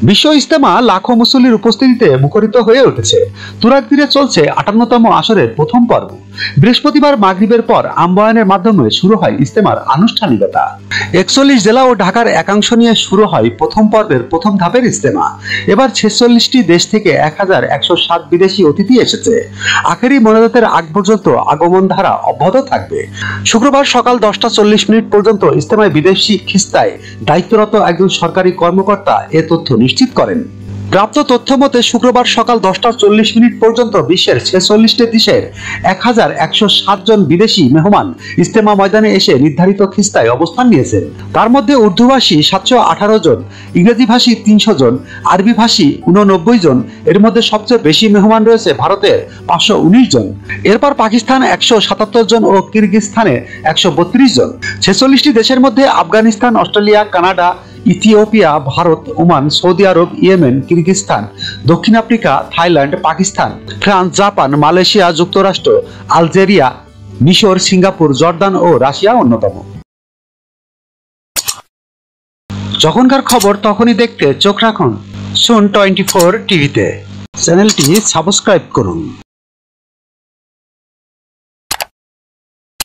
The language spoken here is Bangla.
বিশ্ব ইজতেমা লাখো মুসল্লির উপস্থিতিতে মুখরিত হয়ে উঠেছে। তুরাগ তীরে চলছে 58তম আসরের প্রথম পর্ব। বৃহস্পতিবার মাগরিবের পর আমবায়ানের মাধ্যমে শুরু হয় ইজতেমার আনুষ্ঠানিকতা। 41 জেলা ও ঢাকার একাংশ নিয়ে শুরু হয় প্রথম পর্বের প্রথম ধাপের ইজতেমা। এবার 46টি দেশ থেকে 1107 বিদেশি অতিথি এসেছে। আখেরি মোনাজাতের আগ পর্যন্ত আগমন ধারা অব্যাহত থাকবে। শুক্রবার সকাল 10টা 40 মিনিট পর্যন্ত ইজতেমায় বিদেশি খিস্তায় দায়িত্বরত একজন সরকারি কর্মকর্তা এ তথ্য নিশ্চিত করেন। প্রাপ্ত তথ্য মতে শুক্রবার সকাল 10টা 40 মিনিট পর্যন্ত বিশ্বের 46টি দেশের 1107 জন বিদেশি মেহমান ইজতেমা ময়দানে এসে নির্ধারিত খিস্তায় অবস্থান নিয়েছেন। তার মধ্যে উর্দুভাষী 718 জন, ইংরেজিভাষী 300 জন, আরবিভাষী 89 জন। এর মধ্যে সবচেয়ে বেশি মেহমান রয়েছে ভারতের 519 জন। এরপর পাকিস্তান 177 জন ও কিরগিজস্তানে 132 জন। 46টি দেশের মধ্যে Afghanistan, Australia, Canada, Ethiopia, Bharat, Oman, Saudi Arab, Yemen, Kyrgyzstan, দক্ষিণ Africa, Thailand, Pakistan, France, Japan, Malaysia, যুক্তরাষ্ট্র, আলজেরিয়া, মিশর, সিঙ্গাপুর, জর্দান ও রাশিয়া অন্যতম। যখনকার খবর তখনই দেখতে চোখ রাখুন সুন 24 টিভিতে। চ্যানেলটি সাবস্ক্রাইব করুন।